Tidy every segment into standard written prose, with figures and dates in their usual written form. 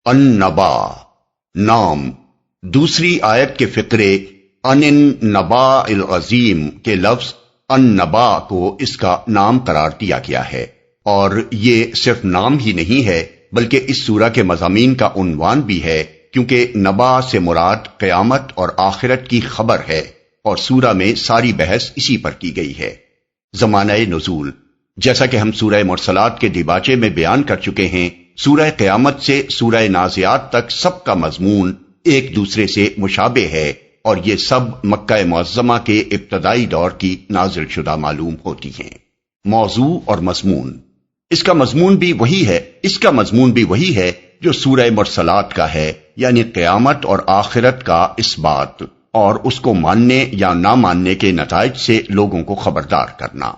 النبا نام، دوسری آیت کے فقرے ان النبا العظیم کے لفظ النبا کو اس کا نام قرار دیا گیا ہے، اور یہ صرف نام ہی نہیں ہے بلکہ اس سورہ کے مضامین کا عنوان بھی ہے، کیونکہ نبا سے مراد قیامت اور آخرت کی خبر ہے، اور سورہ میں ساری بحث اسی پر کی گئی ہے۔ زمانہ نزول، جیسا کہ ہم سورہ مرسلات کے دیباچے میں بیان کر چکے ہیں، سورہ قیامت سے سورہ نازعات تک سب کا مضمون ایک دوسرے سے مشابہ ہے، اور یہ سب مکہ معظمہ کے ابتدائی دور کی نازل شدہ معلوم ہوتی ہیں۔ موضوع اور مضمون، اس کا مضمون بھی وہی ہے جو سورہ مرسلات کا ہے، یعنی قیامت اور آخرت کا اثبات اور اس کو ماننے یا نہ ماننے کے نتائج سے لوگوں کو خبردار کرنا۔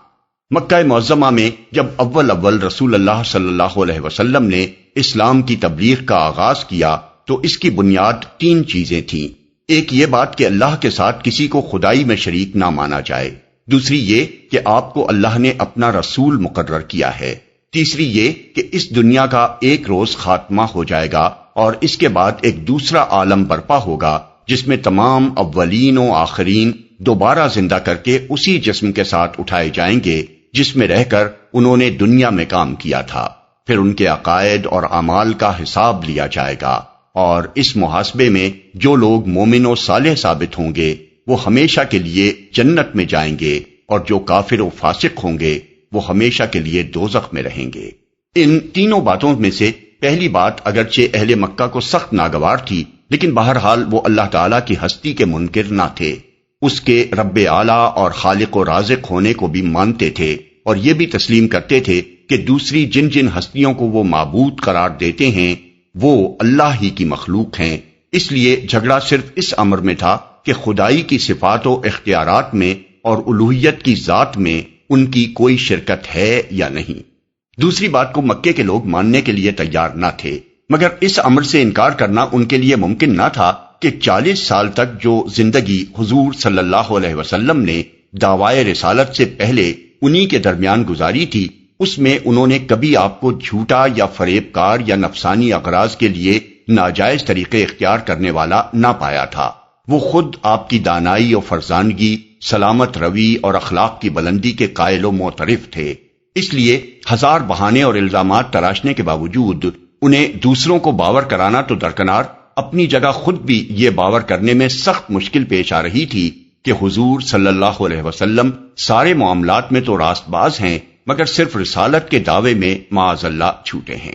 مکہ معظمہ میں جب اول رسول اللہ صلی اللہ علیہ وسلم نے اسلام کی تبلیغ کا آغاز کیا تو اس کی بنیاد 3 چیزیں تھیں۔ ایک یہ بات کہ اللہ کے ساتھ کسی کو خدائی میں شریک نہ مانا جائے، دوسری یہ کہ آپ کو اللہ نے اپنا رسول مقرر کیا ہے، تیسری یہ کہ اس دنیا کا ایک روز خاتمہ ہو جائے گا اور اس کے بعد ایک دوسرا عالم برپا ہوگا جس میں تمام اولین و آخرین دوبارہ زندہ کر کے اسی جسم کے ساتھ اٹھائے جائیں گے جس میں رہ کر انہوں نے دنیا میں کام کیا تھا، پھر ان کے عقائد اور اعمال کا حساب لیا جائے گا، اور اس محاسبے میں جو لوگ مومن و صالح ثابت ہوں گے وہ ہمیشہ کے لیے جنت میں جائیں گے، اور جو کافر و فاسق ہوں گے وہ ہمیشہ کے لیے دوزخ میں رہیں گے۔ ان تینوں باتوں میں سے پہلی بات اگرچہ اہل مکہ کو سخت ناگوار تھی، لیکن بہرحال وہ اللہ تعالیٰ کی ہستی کے منکر نہ تھے، اس کے رب اعلیٰ اور خالق و رازق ہونے کو بھی مانتے تھے، اور یہ بھی تسلیم کرتے تھے کہ دوسری جن جن ہستیوں کو وہ معبود قرار دیتے ہیں وہ اللہ ہی کی مخلوق ہیں۔ اس لیے جھگڑا صرف اس امر میں تھا کہ خدائی کی صفات و اختیارات میں اور الوہیت کی ذات میں ان کی کوئی شرکت ہے یا نہیں۔ دوسری بات کو مکے کے لوگ ماننے کے لیے تیار نہ تھے، مگر اس امر سے انکار کرنا ان کے لیے ممکن نہ تھا کہ 40 سال تک جو زندگی حضور صلی اللہ علیہ وسلم نے دعوی رسالت سے پہلے انہی کے درمیان گزاری تھی، اس میں انہوں نے کبھی آپ کو جھوٹا یا فریب کار یا نفسانی اغراض کے لیے ناجائز طریقے اختیار کرنے والا نہ پایا تھا۔ وہ خود آپ کی دانائی و فرزانگی، سلامت روی اور اخلاق کی بلندی کے قائل و معترف تھے، اس لیے ہزار بہانے اور الزامات تراشنے کے باوجود انہیں دوسروں کو باور کرانا تو درکنار، اپنی جگہ خود بھی یہ باور کرنے میں سخت مشکل پیش آ رہی تھی کہ حضور صلی اللہ علیہ وسلم سارے معاملات میں تو راست باز ہیں مگر صرف رسالت کے دعوے میں معاذ اللہ جھوٹے ہیں۔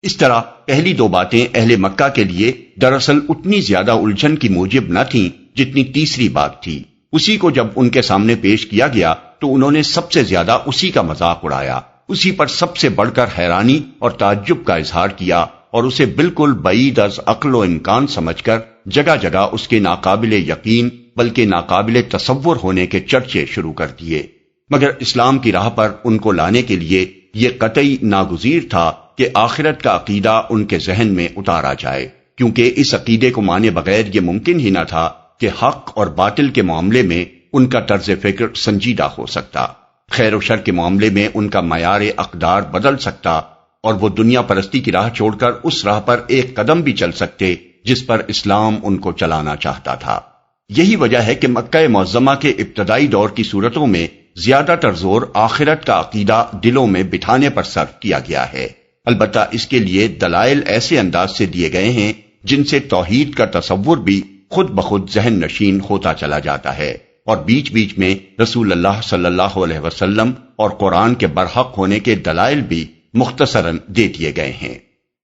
اس طرح پہلی 2 باتیں اہل مکہ کے لیے دراصل اتنی زیادہ الجھن کی موجب نہ تھیں جتنی تیسری بات تھی۔ اسی کو جب ان کے سامنے پیش کیا گیا تو انہوں نے سب سے زیادہ اسی کا مذاق اڑایا، اسی پر سب سے بڑھ کر حیرانی اور تعجب کا اظہار کیا، اور اسے بالکل بعید از عقل و امکان سمجھ کر جگہ جگہ اس کے ناقابل یقین بلکہ ناقابل تصور ہونے کے چرچے شروع کر دیے۔ مگر اسلام کی راہ پر ان کو لانے کے لیے یہ قطعی ناگزیر تھا کہ آخرت کا عقیدہ ان کے ذہن میں اتارا جائے، کیونکہ اس عقیدے کو مانے بغیر یہ ممکن ہی نہ تھا کہ حق اور باطل کے معاملے میں ان کا طرز فکر سنجیدہ ہو سکتا، خیر و شر کے معاملے میں ان کا معیار اقدار بدل سکتا، اور وہ دنیا پرستی کی راہ چھوڑ کر اس راہ پر ایک قدم بھی چل سکتے جس پر اسلام ان کو چلانا چاہتا تھا۔ یہی وجہ ہے کہ مکہ معظمہ کے ابتدائی دور کی صورتوں میں زیادہ تر زور آخرت کا عقیدہ دلوں میں بٹھانے پر صرف کیا گیا ہے، البتہ اس کے لیے دلائل ایسے انداز سے دیے گئے ہیں جن سے توحید کا تصور بھی خود بخود ذہن نشین ہوتا چلا جاتا ہے، اور بیچ بیچ میں رسول اللہ صلی اللہ علیہ وسلم اور قرآن کے برحق ہونے کے دلائل بھی مختصراً دے دیے گئے ہیں۔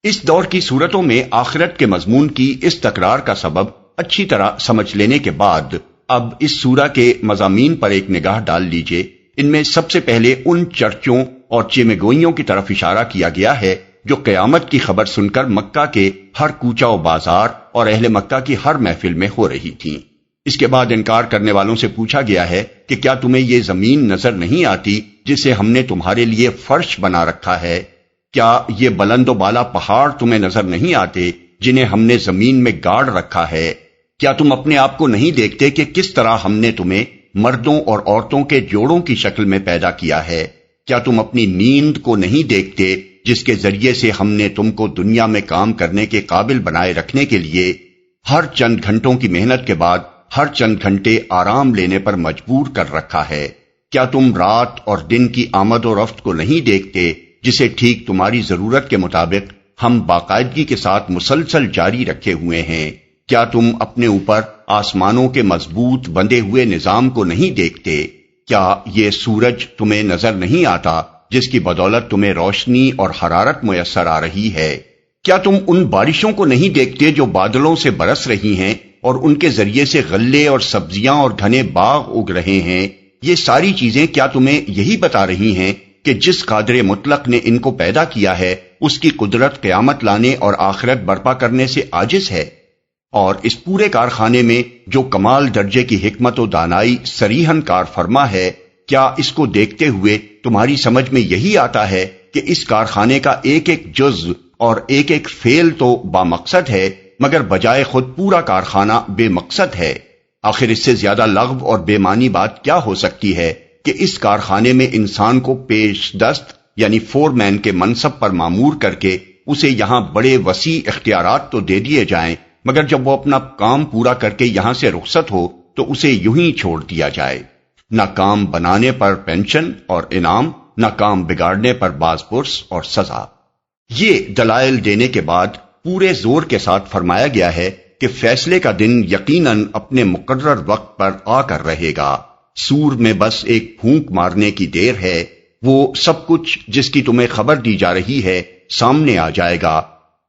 اس دور کی صورتوں میں آخرت کے مضمون کی اس تکرار کا سبب اچھی طرح سمجھ لینے کے بعد اب اس سورہ کے مضامین پر ایک نگاہ ڈال لیجئے۔ ان میں سب سے پہلے ان چرچوں اور چیمگوئیوں کی طرف اشارہ کیا گیا ہے جو قیامت کی خبر سن کر مکہ کے ہر کوچہ و بازار اور اہل مکہ کی ہر محفل میں ہو رہی تھیں۔ اس کے بعد انکار کرنے والوں سے پوچھا گیا ہے کہ کیا تمہیں یہ زمین نظر نہیں آتی جسے ہم نے تمہارے لیے فرش بنا رکھا ہے؟ کیا یہ بلند و بالا پہاڑ تمہیں نظر نہیں آتے جنہیں ہم نے زمین میں گاڑ رکھا ہے؟ کیا تم اپنے آپ کو نہیں دیکھتے کہ کس طرح ہم نے تمہیں مردوں اور عورتوں کے جوڑوں کی شکل میں پیدا کیا ہے؟ کیا تم اپنی نیند کو نہیں دیکھتے جس کے ذریعے سے ہم نے تم کو دنیا میں کام کرنے کے قابل بنائے رکھنے کے لیے ہر چند گھنٹوں کی محنت کے بعد ہر چند گھنٹے آرام لینے پر مجبور کر رکھا ہے؟ کیا تم رات اور دن کی آمد و رفت کو نہیں دیکھتے جسے ٹھیک تمہاری ضرورت کے مطابق ہم باقاعدگی کے ساتھ مسلسل جاری رکھے ہوئے ہیں؟ کیا تم اپنے اوپر آسمانوں کے مضبوط بندے ہوئے نظام کو نہیں دیکھتے؟ کیا یہ سورج تمہیں نظر نہیں آتا جس کی بدولت تمہیں روشنی اور حرارت میسر آ رہی ہے؟ کیا تم ان بارشوں کو نہیں دیکھتے جو بادلوں سے برس رہی ہیں اور ان کے ذریعے سے غلے اور سبزیاں اور گھنے باغ اگ رہے ہیں؟ یہ ساری چیزیں کیا تمہیں یہی بتا رہی ہیں کہ جس قادر مطلق نے ان کو پیدا کیا ہے اس کی قدرت قیامت لانے اور آخرت برپا کرنے سے عاجز ہے؟ اور اس پورے کارخانے میں جو کمال درجے کی حکمت و دانائی صریحاً کار فرما ہے، کیا اس کو دیکھتے ہوئے تمہاری سمجھ میں یہی آتا ہے کہ اس کارخانے کا ایک ایک جز اور ایک ایک فعل تو بامقصد ہے، مگر بجائے خود پورا کارخانہ بے مقصد ہے؟ آخر اس سے زیادہ لغو اور بے معنی بات کیا ہو سکتی ہے کہ اس کارخانے میں انسان کو پیش دست یعنی فور مین کے منصب پر مامور کر کے اسے یہاں بڑے وسیع اختیارات تو دے دیے جائیں، مگر جب وہ اپنا کام پورا کر کے یہاں سے رخصت ہو تو اسے یوں ہی چھوڑ دیا جائے؟ نہ کام بنانے پر پینشن اور انعام، نہ کام بگاڑنے پر باز پرس اور سزا۔ یہ دلائل دینے کے بعد پورے زور کے ساتھ فرمایا گیا ہے کہ فیصلے کا دن یقیناً اپنے مقرر وقت پر آ کر رہے گا۔ سور میں بس ایک پھونک مارنے کی دیر ہے، وہ سب کچھ جس کی تمہیں خبر دی جا رہی ہے سامنے آ جائے گا،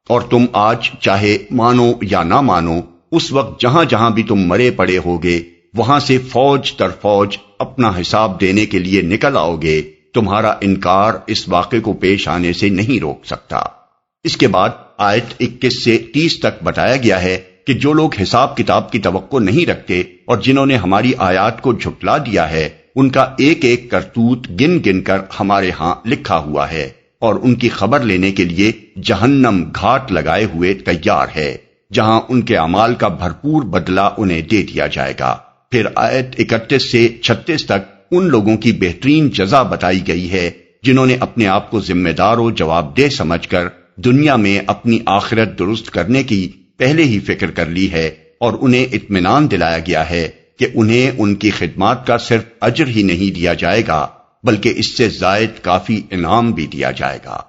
اور تم آج چاہے مانو یا نہ مانو اس وقت جہاں جہاں بھی تم مرے پڑے ہوگے وہاں سے فوج در فوج اپنا حساب دینے کے لیے نکل آؤ گے۔ تمہارا انکار اس واقعے کو پیش آنے سے نہیں روک سکتا۔ اس کے بعد آیت 21 سے 30 تک بتایا گیا ہے کہ جو لوگ حساب کتاب کی توقع نہیں رکھتے اور جنہوں نے ہماری آیات کو جھٹلا دیا ہے، ان کا ایک ایک کرتوت گن گن کر ہمارے ہاں لکھا ہوا ہے، اور ان کی خبر لینے کے لیے جہنم گھاٹ لگائے ہوئے تیار ہے، جہاں ان کے اعمال کا بھرپور بدلہ انہیں دے دیا جائے گا۔ پھر آیت 31 سے 36 تک ان لوگوں کی بہترین جزا بتائی گئی ہے جنہوں نے اپنے آپ کو ذمہ دار و جواب دہ سمجھ کر دنیا میں اپنی آخرت درست کرنے کی پہلے ہی فکر کر لی ہے، اور انہیں اطمینان دلایا گیا ہے کہ انہیں ان کی خدمات کا صرف اجر ہی نہیں دیا جائے گا بلکہ اس سے زائد کافی انعام بھی دیا جائے گا۔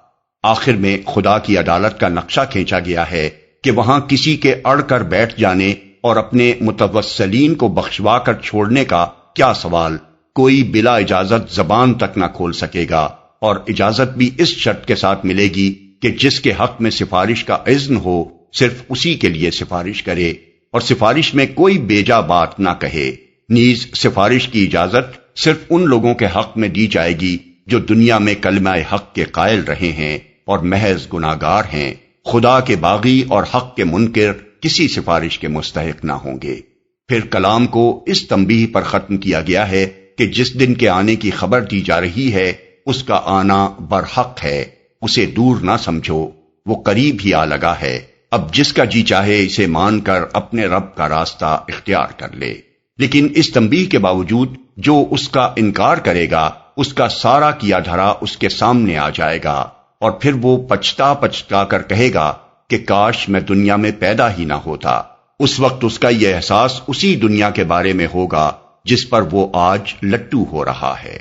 آخر میں خدا کی عدالت کا نقشہ کھینچا گیا ہے کہ وہاں کسی کے اڑ کر بیٹھ جانے اور اپنے متوسلین کو بخشوا کر چھوڑنے کا کیا سوال؟ کوئی بلا اجازت زبان تک نہ کھول سکے گا، اور اجازت بھی اس شرط کے ساتھ ملے گی کہ جس کے حق میں سفارش کا اذن ہو صرف اسی کے لیے سفارش کرے، اور سفارش میں کوئی بیجا بات نہ کہے۔ نیز سفارش کی اجازت صرف ان لوگوں کے حق میں دی جائے گی جو دنیا میں کلمہ حق کے قائل رہے ہیں اور محض گناہگار ہیں۔ خدا کے باغی اور حق کے منکر کسی سفارش کے مستحق نہ ہوں گے۔ پھر کلام کو اس تنبیہ پر ختم کیا گیا ہے کہ جس دن کے آنے کی خبر دی جا رہی ہے اس کا آنا برحق ہے، اسے دور نہ سمجھو، وہ قریب ہی آ لگا ہے۔ اب جس کا جی چاہے اسے مان کر اپنے رب کا راستہ اختیار کر لے۔ لیکن اس تنبیہ کے باوجود جو اس کا انکار کرے گا اس کا سارا کیا دھرا اس کے سامنے آ جائے گا، اور پھر وہ پچھتا پچھتا کر کہے گا کہ کاش میں دنیا میں پیدا ہی نہ ہوتا۔ اس وقت اس کا یہ احساس اسی دنیا کے بارے میں ہوگا جس پر وہ آج لٹو ہو رہا ہے۔